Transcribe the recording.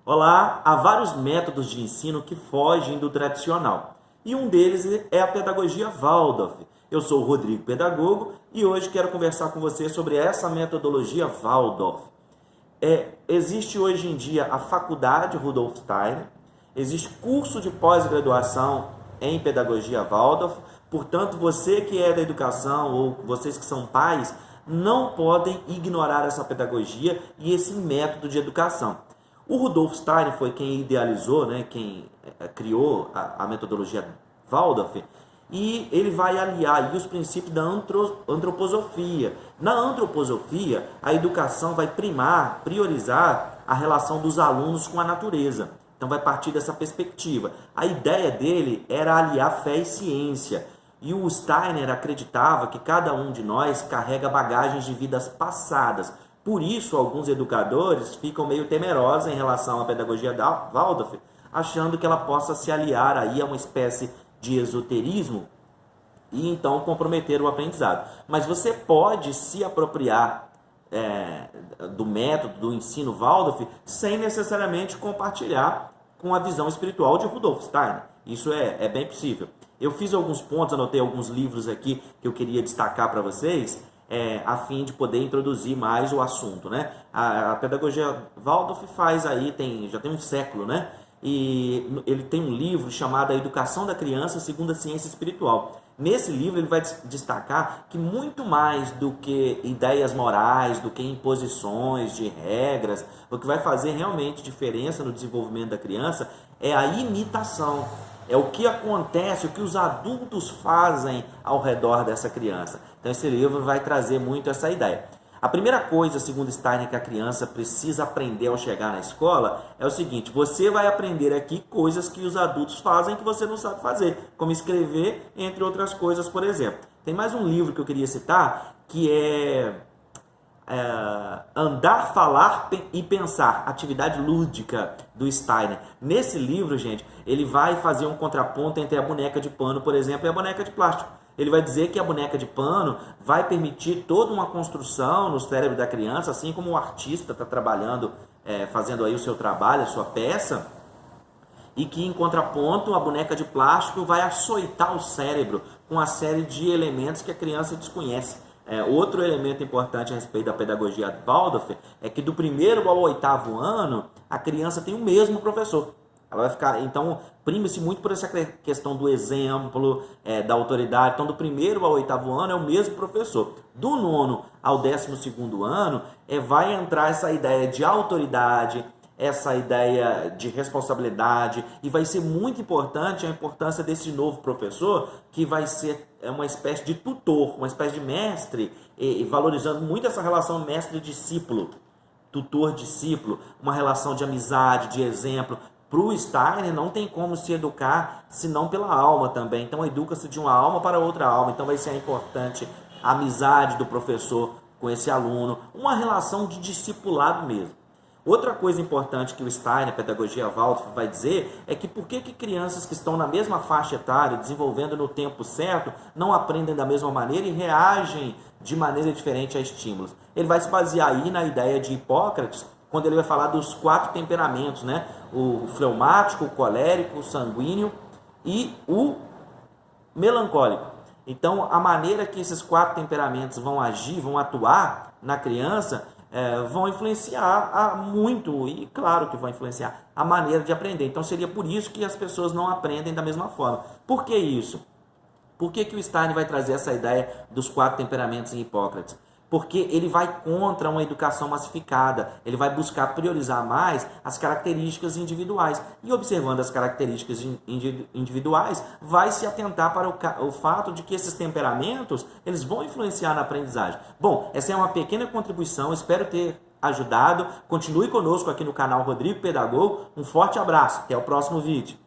Olá, há vários métodos de ensino que fogem do tradicional e um deles é a pedagogia Waldorf. Eu sou o Rodrigo, pedagogo, e hoje quero conversar com você sobre essa metodologia Waldorf. Existe hoje em dia a faculdade Rudolf Steiner, existe curso de pós-graduação em pedagogia Waldorf, portanto você que é da educação ou vocês que são pais não podem ignorar essa pedagogia e esse método de educação. O Rudolf Steiner foi quem idealizou, quem criou a metodologia Waldorf, e ele vai aliar aí os princípios da antroposofia. Na antroposofia, a educação vai priorizar a relação dos alunos com a natureza. Então vai partir dessa perspectiva. A ideia dele era aliar fé e ciência. E o Steiner acreditava que cada um de nós carrega bagagens de vidas passadas. Por isso, alguns educadores ficam meio temerosos em relação à pedagogia da Waldorf, achando que ela possa se aliar aí a uma espécie de esoterismo e então comprometer o aprendizado. Mas você pode se apropriar do método, do ensino Waldorf, sem necessariamente compartilhar com a visão espiritual de Rudolf Steiner. Isso é bem possível. Eu fiz alguns pontos, anotei alguns livros aqui que eu queria destacar para vocês, a fim de poder introduzir mais o assunto, A pedagogia Waldorf faz aí, já tem um século, E ele tem um livro chamado A Educação da Criança segundo a Ciência Espiritual. Nesse livro ele vai destacar que muito mais do que ideias morais, do que imposições de regras, o que vai fazer realmente diferença no desenvolvimento da criança é a imitação. É o que acontece, o que os adultos fazem ao redor dessa criança. Então esse livro vai trazer muito essa ideia. A primeira coisa, segundo Steiner, que a criança precisa aprender ao chegar na escola é o seguinte: você vai aprender aqui coisas que os adultos fazem que você não sabe fazer, como escrever, entre outras coisas, por exemplo. Tem mais um livro que eu queria citar, que é Andar, Falar e Pensar, atividade lúdica do Steiner. Nesse livro, gente, ele vai fazer um contraponto entre a boneca de pano, por exemplo, e a boneca de plástico. Ele vai dizer que a boneca de pano vai permitir toda uma construção no cérebro da criança, assim como o artista está trabalhando, fazendo aí o seu trabalho, a sua peça, e que em contraponto a boneca de plástico vai açoitar o cérebro com uma série de elementos que a criança desconhece. Outro elemento importante a respeito da pedagogia Waldorf é que do 1º ao 8º ano a criança tem o mesmo professor. Ela vai ficar, então, prime-se muito por essa questão do exemplo, da autoridade. Então, do 1º ao 8º ano é o mesmo professor. Do 9º ao 12º ano vai entrar essa ideia de autoridade, essa ideia de responsabilidade, e vai ser muito importante a importância desse novo professor, que vai ser uma espécie de tutor, uma espécie de mestre, e valorizando muito essa relação mestre-discípulo, tutor-discípulo, uma relação de amizade, de exemplo. Para o Steiner não tem como se educar senão pela alma também. Então educa-se de uma alma para outra alma. Então vai ser importante a amizade do professor com esse aluno, uma relação de discipulado mesmo. Outra coisa importante que o Steiner, a pedagogia Waldorf, vai dizer é que por que crianças que estão na mesma faixa etária, desenvolvendo no tempo certo, não aprendem da mesma maneira e reagem de maneira diferente a estímulos. Ele vai se basear aí na ideia de Hipócrates, quando ele vai falar dos 4 temperamentos, O fleumático, o colérico, o sanguíneo e o melancólico. Então, a maneira que esses 4 temperamentos vão agir, vão atuar na criança, vão influenciar muito, e claro que vão influenciar a maneira de aprender. Então, seria por isso que as pessoas não aprendem da mesma forma. Por que isso? Por que o Steiner vai trazer essa ideia dos 4 temperamentos em Hipócrates? Porque ele vai contra uma educação massificada, ele vai buscar priorizar mais as características individuais. E observando as características individuais, vai se atentar para o fato de que esses temperamentos eles vão influenciar na aprendizagem. Bom, essa é uma pequena contribuição, espero ter ajudado. Continue conosco aqui no canal Rodrigo Pedagogo. Um forte abraço, até o próximo vídeo.